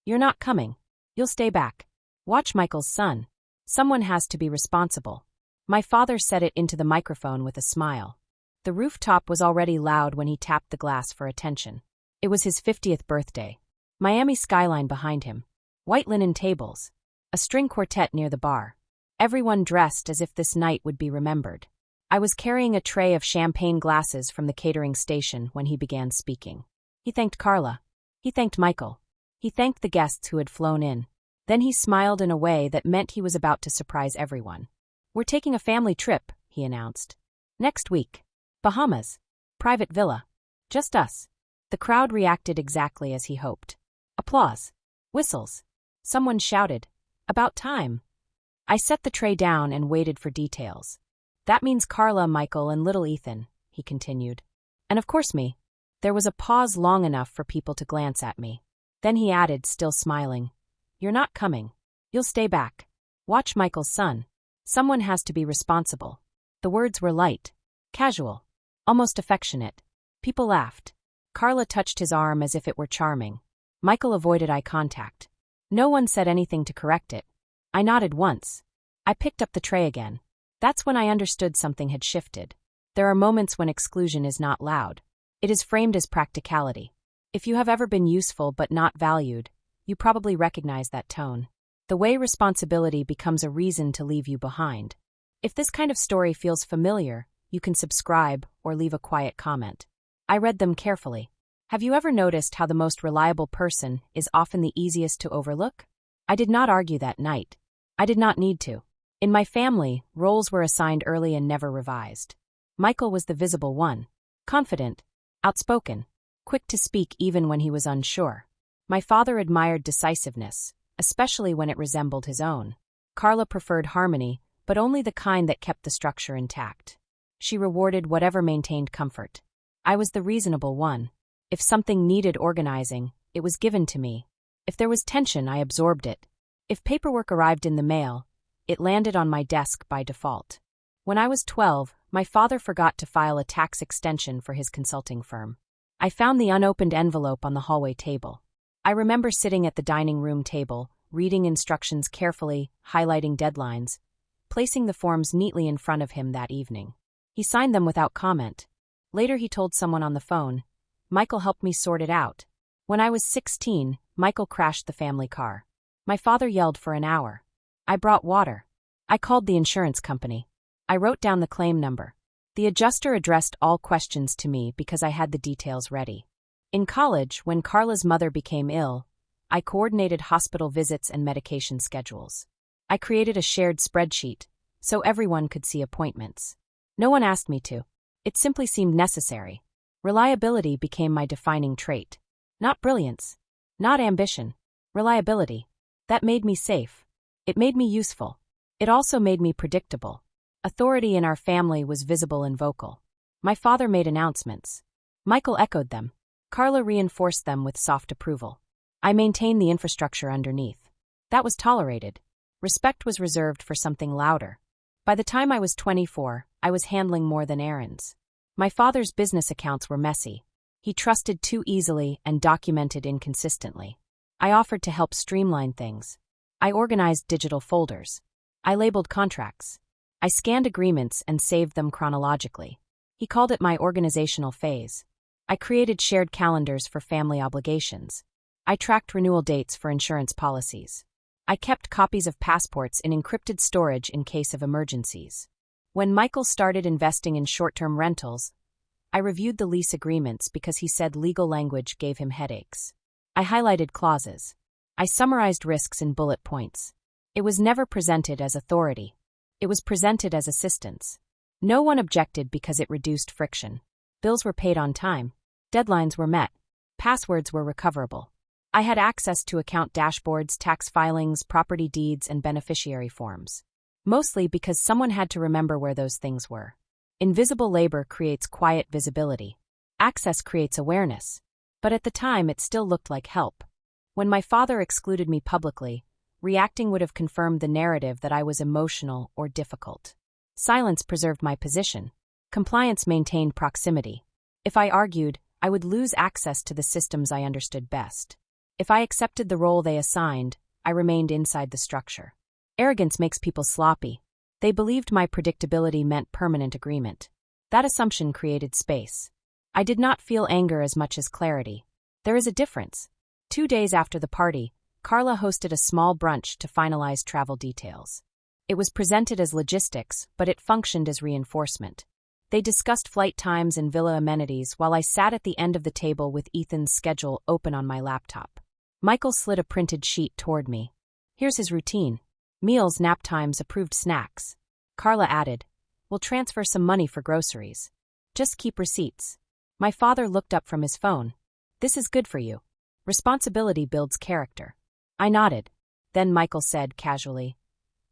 You're not coming. You'll stay back. Watch Michael's son. Someone has to be responsible. My father said it into the microphone with a smile. The rooftop was already loud when he tapped the glass for attention. It was his 50th birthday. Miami skyline behind him. White linen tables. A string quartet near the bar. Everyone dressed as if this night would be remembered. I was carrying a tray of champagne glasses from the catering station when he began speaking. He thanked Carla. He thanked Michael. He thanked the guests who had flown in. Then he smiled in a way that meant he was about to surprise everyone. We're taking a family trip, he announced. Next week. Bahamas. Private villa. Just us. The crowd reacted exactly as he hoped. Applause. Whistles. Someone shouted, "About time." I set the tray down and waited for details. That means Carla, Michael, and little Ethan, he continued. And of course me. There was a pause long enough for people to glance at me. Then he added, still smiling, "You're not coming. You'll stay back. Watch Michael's son. Someone has to be responsible." The words were light, casual, almost affectionate. People laughed. Carla touched his arm as if it were charming. Michael avoided eye contact. No one said anything to correct it. I nodded once. I picked up the tray again. That's when I understood something had shifted. There are moments when exclusion is not loud. It is framed as practicality. If you have ever been useful but not valued, you probably recognize that tone. The way responsibility becomes a reason to leave you behind. If this kind of story feels familiar, you can subscribe or leave a quiet comment. I read them carefully. Have you ever noticed how the most reliable person is often the easiest to overlook? I did not argue that night. I did not need to. In my family, roles were assigned early and never revised. Michael was the visible one. Confident, outspoken, quick to speak even when he was unsure. My father admired decisiveness, especially when it resembled his own. Carla preferred harmony, but only the kind that kept the structure intact. She rewarded whatever maintained comfort. I was the reasonable one. If something needed organizing, it was given to me. If there was tension, I absorbed it. If paperwork arrived in the mail, it landed on my desk by default. When I was 12, my father forgot to file a tax extension for his consulting firm. I found the unopened envelope on the hallway table. I remember sitting at the dining room table, reading instructions carefully, highlighting deadlines, placing the forms neatly in front of him that evening. He signed them without comment. Later he told someone on the phone, "Michael helped me sort it out." When I was 16, Michael crashed the family car. My father yelled for an hour. I brought water. I called the insurance company. I wrote down the claim number. The adjuster addressed all questions to me because I had the details ready. In college, when Carla's mother became ill, I coordinated hospital visits and medication schedules. I created a shared spreadsheet so everyone could see appointments. No one asked me to. It simply seemed necessary. Reliability became my defining trait. Not brilliance. Not ambition. Reliability. That made me safe. It made me useful. It also made me predictable. Authority in our family was visible and vocal. My father made announcements. Michael echoed them. Carla reinforced them with soft approval. I maintained the infrastructure underneath. That was tolerated. Respect was reserved for something louder. By the time I was 24, I was handling more than errands. My father's business accounts were messy. He trusted too easily and documented inconsistently. I offered to help streamline things. I organized digital folders. I labeled contracts. I scanned agreements and saved them chronologically. He called it my organizational phase. I created shared calendars for family obligations. I tracked renewal dates for insurance policies. I kept copies of passports in encrypted storage in case of emergencies. When Michael started investing in short-term rentals, I reviewed the lease agreements because he said legal language gave him headaches. I highlighted clauses. I summarized risks in bullet points. It was never presented as authority. It was presented as assistance. No one objected because it reduced friction. Bills were paid on time. Deadlines were met. Passwords were recoverable. I had access to account dashboards, tax filings, property deeds, and beneficiary forms. Mostly because someone had to remember where those things were. Invisible labor creates quiet visibility. Access creates awareness. But at the time, it still looked like help. When my father excluded me publicly, reacting would have confirmed the narrative that I was emotional or difficult. Silence preserved my position. Compliance maintained proximity. If I argued, I would lose access to the systems I understood best. If I accepted the role they assigned, I remained inside the structure. Arrogance makes people sloppy. They believed my predictability meant permanent agreement. That assumption created space. I did not feel anger as much as clarity. There is a difference. 2 days after the party, Carla hosted a small brunch to finalize travel details. It was presented as logistics, but it functioned as reinforcement. They discussed flight times and villa amenities while I sat at the end of the table with Ethan's schedule open on my laptop. Michael slid a printed sheet toward me. Here's his routine. Meals, nap times, approved snacks. Carla added, "We'll transfer some money for groceries. Just keep receipts." My father looked up from his phone. "This is good for you. Responsibility builds character." I nodded. Then Michael said casually,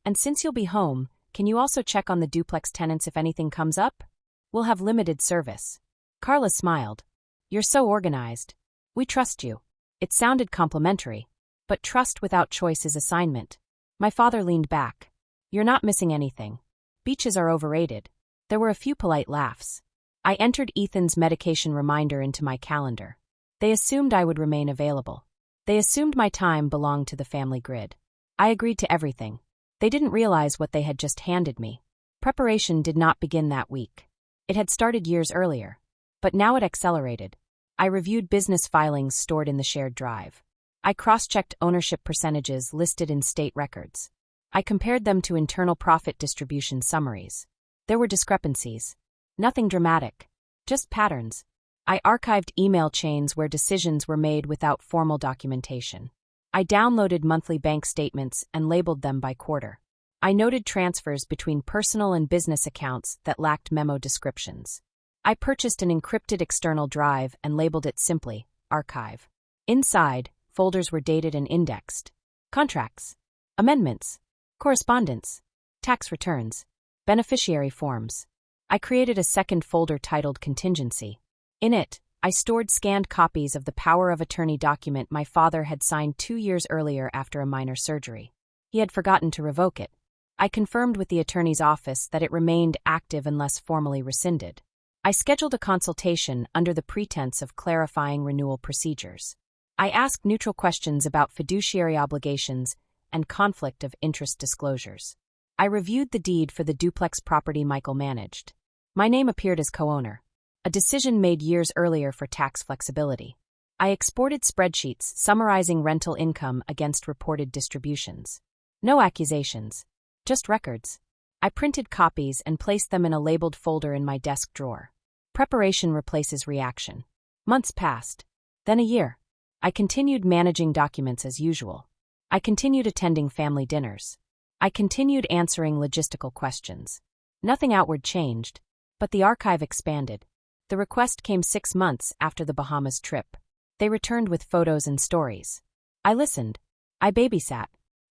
"And since you'll be home, can you also check on the duplex tenants if anything comes up? We'll have limited service." Carla smiled. "You're so organized. We trust you." It sounded complimentary, but trust without choice is assignment. My father leaned back. "You're not missing anything. Beaches are overrated." There were a few polite laughs. I entered Ethan's medication reminder into my calendar. They assumed I would remain available. They assumed my time belonged to the family grid. I agreed to everything. They didn't realize what they had just handed me. Preparation did not begin that week. It had started years earlier. But now it accelerated. I reviewed business filings stored in the shared drive. I cross-checked ownership percentages listed in state records. I compared them to internal profit distribution summaries. There were discrepancies. Nothing dramatic. Just patterns. I archived email chains where decisions were made without formal documentation. I downloaded monthly bank statements and labeled them by quarter. I noted transfers between personal and business accounts that lacked memo descriptions. I purchased an encrypted external drive and labeled it simply, Archive. Inside, folders were dated and indexed. Contracts, amendments, correspondence, tax returns, beneficiary forms. I created a second folder titled Contingency. In it, I stored scanned copies of the power of attorney document my father had signed 2 years earlier after a minor surgery. He had forgotten to revoke it. I confirmed with the attorney's office that it remained active unless formally rescinded. I scheduled a consultation under the pretense of clarifying renewal procedures. I asked neutral questions about fiduciary obligations and conflict of interest disclosures. I reviewed the deed for the duplex property Michael managed. My name appeared as co-owner, a decision made years earlier for tax flexibility. I exported spreadsheets summarizing rental income against reported distributions. No accusations, just records. I printed copies and placed them in a labeled folder in my desk drawer. Preparation replaces reaction. Months passed. Then a year. I continued managing documents as usual. I continued attending family dinners. I continued answering logistical questions. Nothing outward changed, but the archive expanded. The request came 6 months after the Bahamas trip. They returned with photos and stories. I listened. I babysat.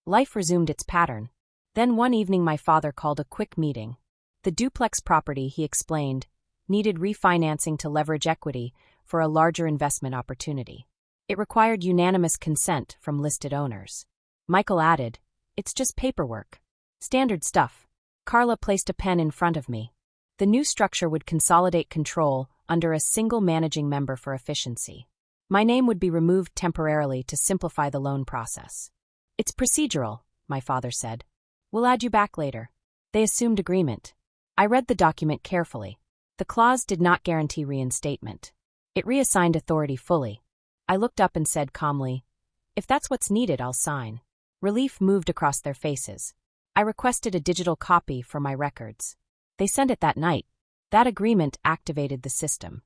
Life resumed its pattern. Then one evening my father called a quick meeting. The duplex property, he explained, needed refinancing to leverage equity for a larger investment opportunity. It required unanimous consent from listed owners. Michael added, "It's just paperwork. Standard stuff." Carla placed a pen in front of me. The new structure would consolidate control under a single managing member for efficiency. My name would be removed temporarily to simplify the loan process. "It's procedural," my father said. "We'll add you back later." They assumed agreement. I read the document carefully. The clause did not guarantee reinstatement. It reassigned authority fully. I looked up and said calmly, "If that's what's needed, I'll sign." Relief moved across their faces. I requested a digital copy for my records. They sent it that night. That agreement activated the system.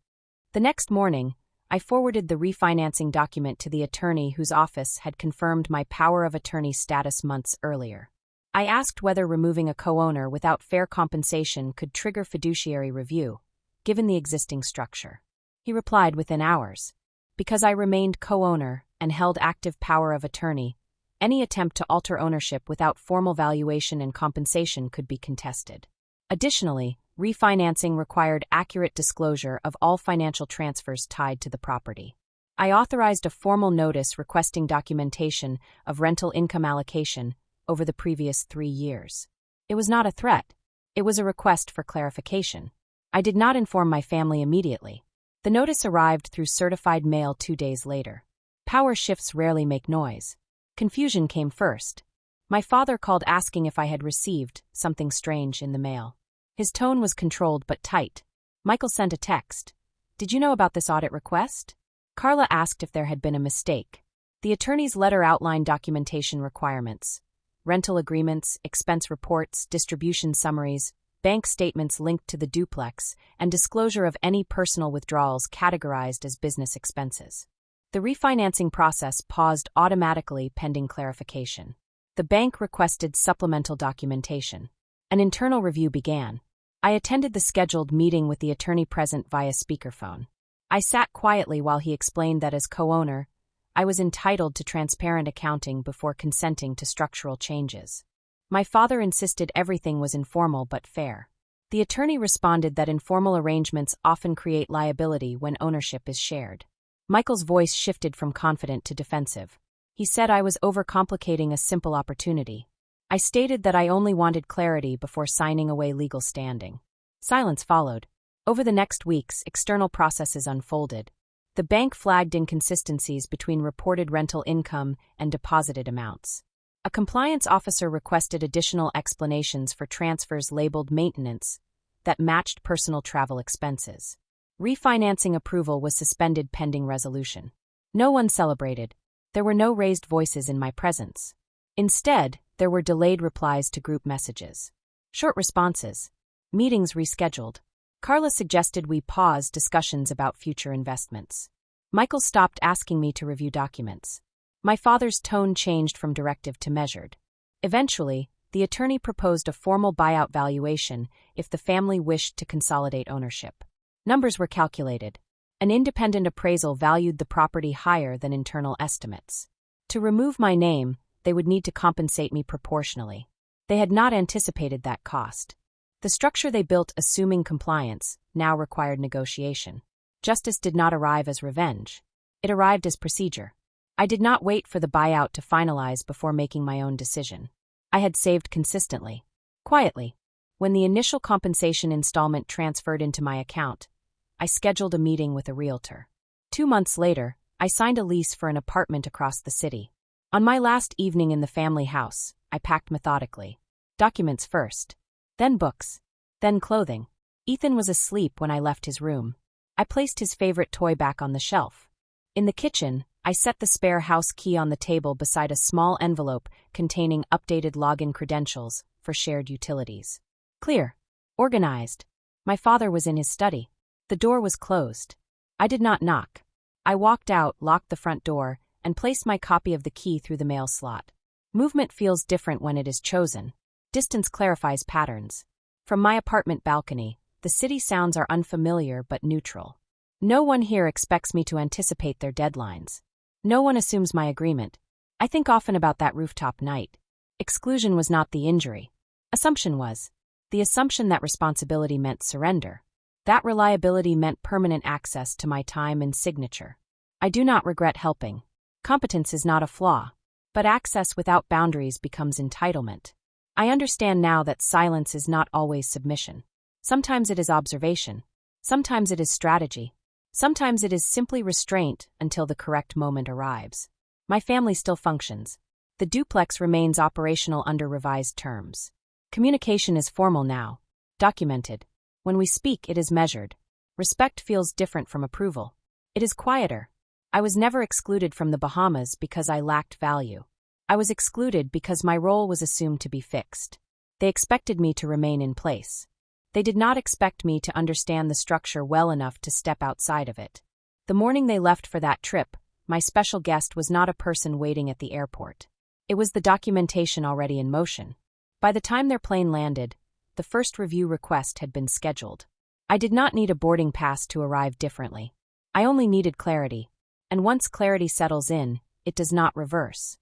The next morning, I forwarded the refinancing document to the attorney whose office had confirmed my power of attorney status months earlier. I asked whether removing a co-owner without fair compensation could trigger fiduciary review, given the existing structure. He replied within hours. Because I remained co-owner and held active power of attorney, any attempt to alter ownership without formal valuation and compensation could be contested. Additionally, refinancing required accurate disclosure of all financial transfers tied to the property. I authorized a formal notice requesting documentation of rental income allocation over the previous 3 years. It was not a threat. It was a request for clarification. I did not inform my family immediately. The notice arrived through certified mail 2 days later. Power shifts rarely make noise. Confusion came first. My father called asking if I had received something strange in the mail. His tone was controlled but tight. Michael sent a text. "Did you know about this audit request?" Carla asked if there had been a mistake. The attorney's letter outlined documentation requirements: rental agreements, expense reports, distribution summaries, bank statements linked to the duplex, and disclosure of any personal withdrawals categorized as business expenses. The refinancing process paused automatically pending clarification. The bank requested supplemental documentation. An internal review began. I attended the scheduled meeting with the attorney present via speakerphone. I sat quietly while he explained that as co-owner, I was entitled to transparent accounting before consenting to structural changes. My father insisted everything was informal but fair. The attorney responded that informal arrangements often create liability when ownership is shared. Michael's voice shifted from confident to defensive. He said I was overcomplicating a simple opportunity. I stated that I only wanted clarity before signing away legal standing. Silence followed. Over the next weeks, external processes unfolded. The bank flagged inconsistencies between reported rental income and deposited amounts. A compliance officer requested additional explanations for transfers labeled maintenance that matched personal travel expenses. Refinancing approval was suspended pending resolution. No one celebrated. There were no raised voices in my presence. Instead, there were delayed replies to group messages. Short responses. Meetings rescheduled. Carla suggested we pause discussions about future investments. Michael stopped asking me to review documents. My father's tone changed from directive to measured. Eventually, the attorney proposed a formal buyout valuation if the family wished to consolidate ownership. Numbers were calculated. An independent appraisal valued the property higher than internal estimates. To remove my name, they would need to compensate me proportionally. They had not anticipated that cost. The structure they built assuming compliance now required negotiation. Justice did not arrive as revenge. It arrived as procedure. I did not wait for the buyout to finalize before making my own decision. I had saved consistently, quietly. When the initial compensation installment transferred into my account, I scheduled a meeting with a realtor. 2 months later, I signed a lease for an apartment across the city. On my last evening in the family house, I packed methodically. Documents first. Then books. Then clothing. Ethan was asleep when I left his room. I placed his favorite toy back on the shelf. In the kitchen, I set the spare house key on the table beside a small envelope containing updated login credentials for shared utilities. Clear. Organized. My father was in his study. The door was closed. I did not knock. I walked out, locked the front door, and placed my copy of the key through the mail slot. Movement feels different when it is chosen. Distance clarifies patterns. From my apartment balcony, the city sounds are unfamiliar but neutral. No one here expects me to anticipate their deadlines. No one assumes my agreement. I think often about that rooftop night. Exclusion was not the injury. Assumption was. The assumption that responsibility meant surrender. That reliability meant permanent access to my time and signature. I do not regret helping. Competence is not a flaw. But access without boundaries becomes entitlement. I understand now that silence is not always submission. Sometimes it is observation. Sometimes it is strategy. Sometimes it is simply restraint until the correct moment arrives. My family still functions. The duplex remains operational under revised terms. Communication is formal now. Documented. When we speak, it is measured. Respect feels different from approval. It is quieter. I was never excluded from the Bahamas because I lacked value. I was excluded because my role was assumed to be fixed. They expected me to remain in place. They did not expect me to understand the structure well enough to step outside of it. The morning they left for that trip, my special guest was not a person waiting at the airport. It was the documentation already in motion. By the time their plane landed, the first review request had been scheduled. I did not need a boarding pass to arrive differently. I only needed clarity. And once clarity settles in, it does not reverse.